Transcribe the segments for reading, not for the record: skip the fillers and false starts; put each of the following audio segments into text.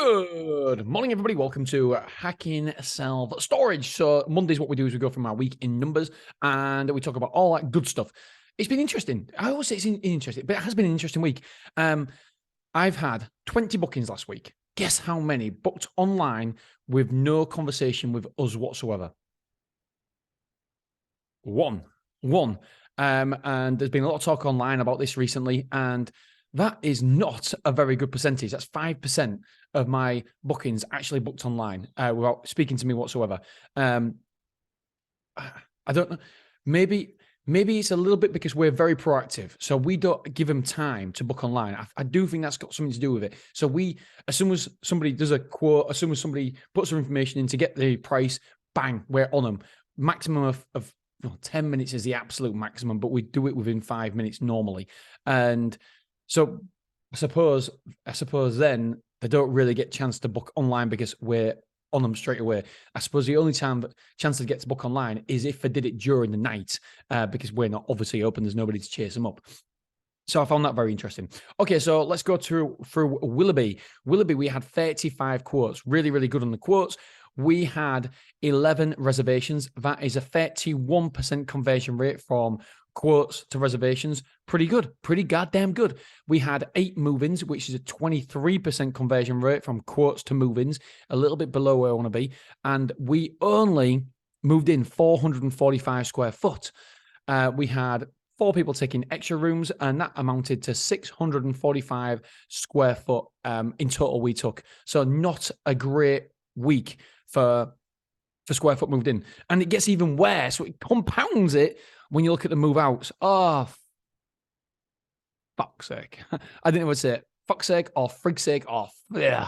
Good morning, everybody. Welcome to Hacking Self Storage. So Monday's what we do is we go from our week in numbers and we talk about all that good stuff. It's been interesting. I always say it's interesting, but it has been an interesting week. I've had 20 bookings last week. Guess how many booked online with no conversation with us whatsoever? One. And there's been a lot of talk online about this recently, and that is not a very good percentage. That's 5% of my bookings actually booked online without speaking to me whatsoever. I don't know. Maybe it's a little bit because we're very proactive. So we don't give them time to book online. I do think that's got something to do with it. So as soon as somebody does a quote, as soon as somebody puts their information in to get the price, bang, we're on them. Maximum of 10 minutes is the absolute maximum, but we do it within 5 minutes normally. And so I suppose then they don't really get a chance to book online because we're on them straight away. I suppose the only chance to get to book online is if they did it during the night because we're not obviously open. There's nobody to chase them up. So I found that very interesting. Okay, so let's go through Willoughby. Willoughby, we had 35 quotes. Really, really good on the quotes. We had 11 reservations. That is a 31% conversion rate from quotes to reservations. Pretty good. Pretty goddamn good. We had 8 move-ins, which is a 23% conversion rate from quotes to move-ins, a little bit below where I want to be. And we only moved in 445 square foot. We had 4 people taking extra rooms, and that amounted to 645 square foot in total we took. So not a great week for square foot moved in. And it gets even worse. So it compounds it when you look at the move outs. Oh, fuck's sake. I didn't know what to say. Fuck's sake or frig's sake or yeah.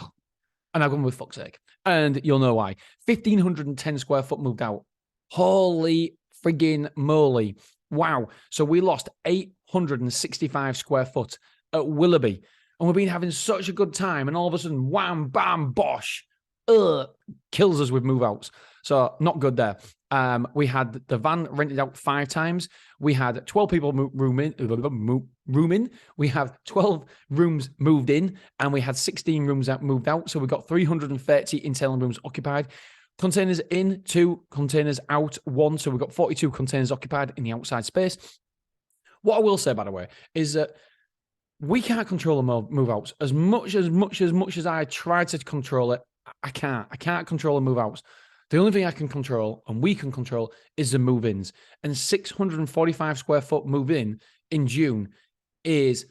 And I've gone with fuck's sake. And you'll know why. 1,510 square foot moved out. Holy friggin' moly. Wow. So we lost 865 square foot at Willoughby. And we've been having such a good time. And all of a sudden, wham, bam, bosh. Kills us with move outs. So not good there. We had the van rented out 5 times. We had 12 people room in. We have 12 rooms moved in, and we had 16 rooms moved out. So we got 330 internal rooms occupied. Containers in, 2 containers out, 1. So we've got 42 containers occupied in the outside space. What I will say, by the way, is that we can't control the move outs as much as I try to control it. I can't control the move outs. The only thing I can control and we can control is the move ins. And 645 square foot move in June is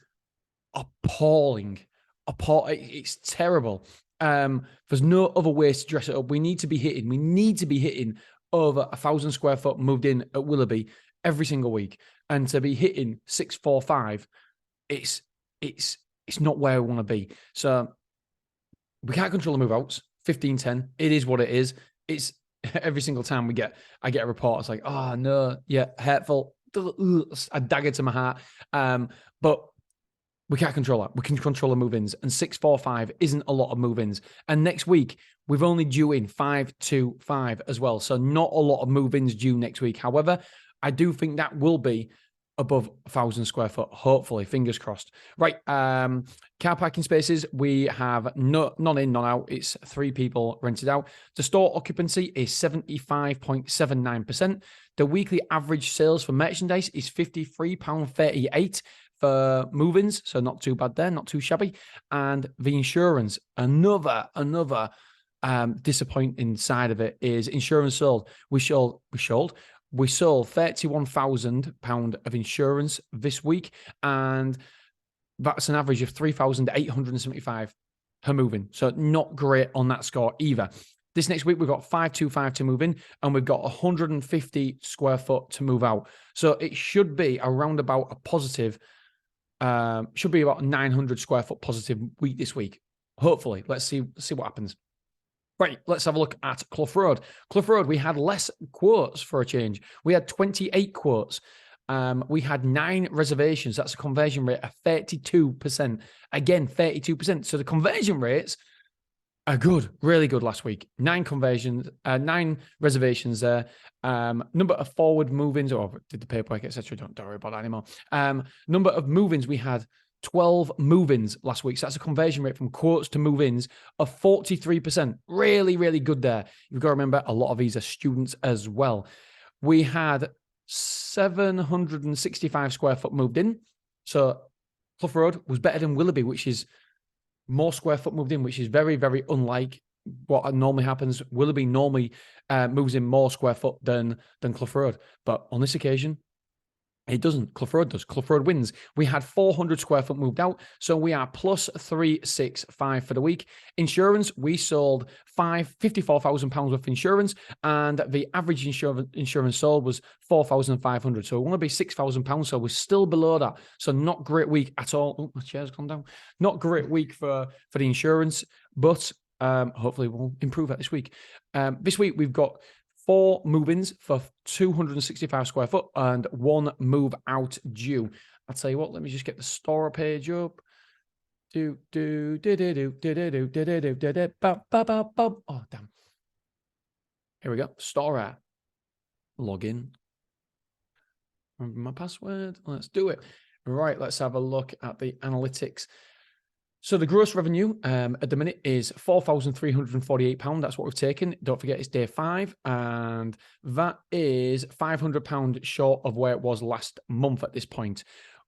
appalling. It's terrible. There's no other way to dress it up. We need to be hitting over 1,000 square foot moved in at Willoughby every single week. And to be hitting 645, it's not where I want to be. So we can't control the move outs. 1510. It is what it is. It's every single time I get a report. It's like, oh no, yeah, hurtful. A dagger to my heart. But we can't control that. We can control the move-ins, and 645 isn't a lot of move-ins. And next week we've only due in 525 as well. So not a lot of move-ins due next week. However, I do think that will be above 1,000 square foot, hopefully, fingers crossed. Right, car parking spaces, we have none in, none out. It's 3 people rented out. The store occupancy is 75.79%. The weekly average sales for merchandise is £53.38 for move-ins, so not too bad there, not too shabby. And the insurance, another disappointing side of it is insurance sold. We sold £31,000 of insurance this week, and that's an average of 3,875 per move-in. So not great on that score either. This next week, we've got 525 to move in, and we've got 150 square foot to move out. So it should be around about a positive, should be about 900 square foot positive week this week. Hopefully, let's see what happens. Right, let's have a look at Clough Road. Clough Road, we had less quotes for a change. We had 28 quotes. We had 9 reservations. That's a conversion rate of 32%. Again, 32%. So the conversion rates are good, really good last week. 9 conversions, 9 reservations there. Number of forward move-ins, or did the paperwork, etc. Don't worry about that anymore. Number of move-ins, we had 12 move-ins last week. So that's a conversion rate from quotes to move-ins of 43%. Really, really good there. You've got to remember, a lot of these are students as well. We had 765 square foot moved in. So Clough Road was better than Willoughby, which is more square foot moved in, which is very, very unlike what normally happens. Willoughby normally moves in more square foot than Clough Road. But on this occasion, it doesn't. Clough Road does. Clough Road wins. We had 400 square foot moved out, so we are plus 365 for the week. Insurance, we sold £54,000 worth of insurance, and the average insurance sold was 4,500. So we want to be £6,000, so we're still below that. So not great week at all. Oh, my chair's gone down. Not great week for the insurance, but hopefully we'll improve that this week. This week we've got 4 move-ins for 265 square foot and 1 move out due. I'll tell you what, let me just get the store page up. Oh, damn. Here we go. Store. Login. Remember my password. Let's do it. Right, let's have a look at the analytics. So the gross revenue at the minute is £4,348. That's what we've taken. Don't forget it's day 5. And that is £500 short of where it was last month at this point.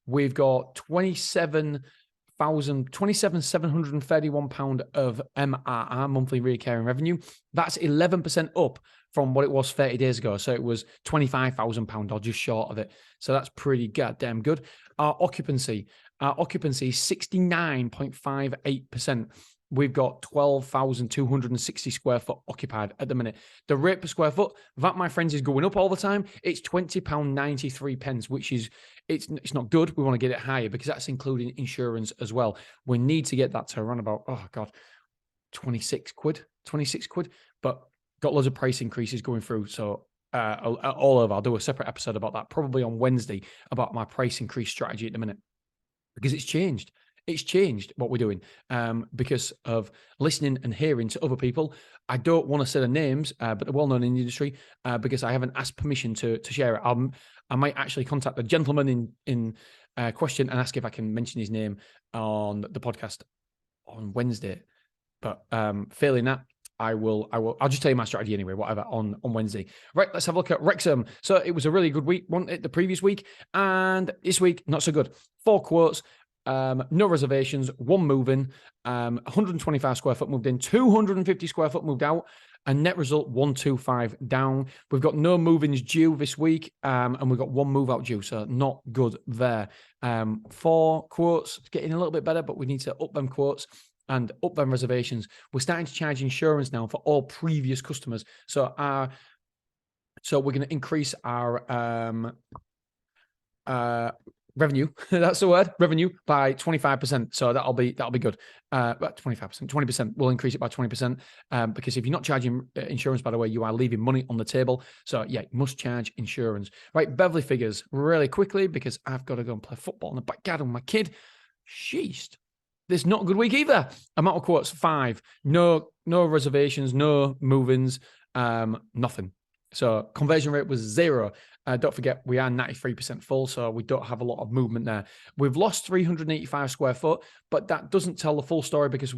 We've got £27,731 of MRR, monthly recurring revenue. That's 11% up from what it was 30 days ago. So it was £25,000 or just short of it. So that's pretty goddamn good. Our occupancy is 69.58%. We've got 12,260 square foot occupied at the minute. The rate per square foot, that, my friends, is going up all the time. It's £20.93, which is, it's not good. We want to get it higher because that's including insurance as well. We need to get that to around about, 26 quid, but got loads of price increases going through. So all over, I'll do a separate episode about that, probably on Wednesday, about my price increase strategy at the minute, because it's changed. It's changed what we're doing because of listening and hearing to other people. I don't want to say the names, but they're well known in the industry because I haven't asked permission to share it. I might actually contact the gentleman in question and ask if I can mention his name on the podcast on Wednesday. But failing that, I'll just tell you my strategy anyway, whatever, on Wednesday. Right, let's have a look at Wrexham. So it was a really good week, wasn't it, the previous week? And this week, not so good. 4 quotes. No reservations, 1 move-in, 125 square foot moved in, 250 square foot moved out, and net result 125 down. We've got no move-ins due this week, and we've got 1 move-out due, so not good there. 4 quotes, getting a little bit better, but we need to up them quotes and up them reservations. We're starting to charge insurance now for all previous customers. So we're going to increase our revenue, that's the word, revenue, by 25%. So that'll be good. 25%, 20%. We'll increase it by 20% because if you're not charging insurance, by the way, you are leaving money on the table. So yeah, you must charge insurance. Right, Beverly figures really quickly because I've got to go and play football in the back garden with my kid. Sheesh. This is not a good week either. Amount of quotes, 5. No reservations, no move-ins, nothing. So conversion rate was 0. Don't forget, we are 93% full, so we don't have a lot of movement there. We've lost 385 square foot, but that doesn't tell the full story because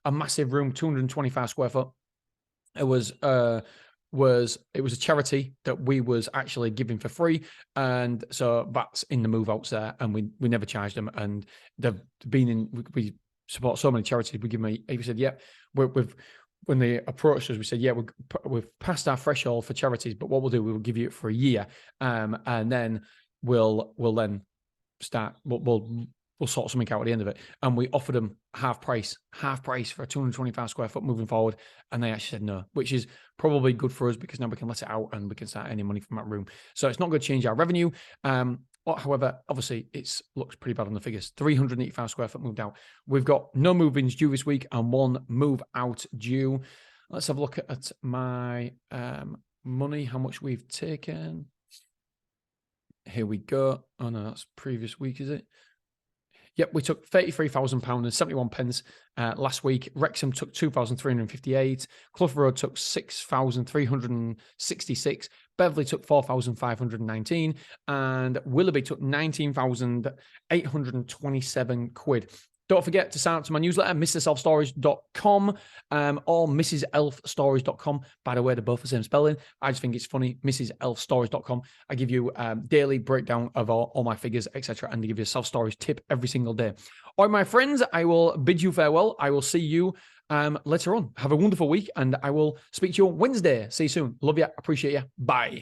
a massive room, 225 square foot, it was a charity that we was actually giving for free, and so that's in the move outs there, and we never charged them, and they've been in. We support so many charities. We give them. We said, yeah, when they approached us, we said, yeah, we've passed our threshold for charities, but what we'll do, we will give you it for a year, and then we'll then start. We'll sort something out at the end of it. And we offered them half price for a 225 square foot moving forward. And they actually said no, which is probably good for us because now we can let it out and we can start earning money from that room. So it's not going to change our revenue. However, obviously, it looks pretty bad on the figures. 385 square foot moved out. We've got no move-ins due this week and 1 move out due. Let's have a look at my money, how much we've taken. Here we go. Oh, no, that's previous week, is it? Yep, we took £33,000 and 71 pence last week. Wrexham took 2,358. Clough Road took 6,366. Beverly took 4,519, and Willoughby took 19,827 quid. Don't forget to sign up to my newsletter, MrSelfStorage.com or MrsElfStories.com. By the way, they're both the same spelling. I just think it's funny. MrsElfStories.com. I give you daily breakdown of all my figures, etc., and I give you a self-storage tip every single day. All right, my friends, I will bid you farewell. I will see you later on. Have a wonderful week, and I will speak to you on Wednesday. See you soon. Love you. Appreciate you. Bye.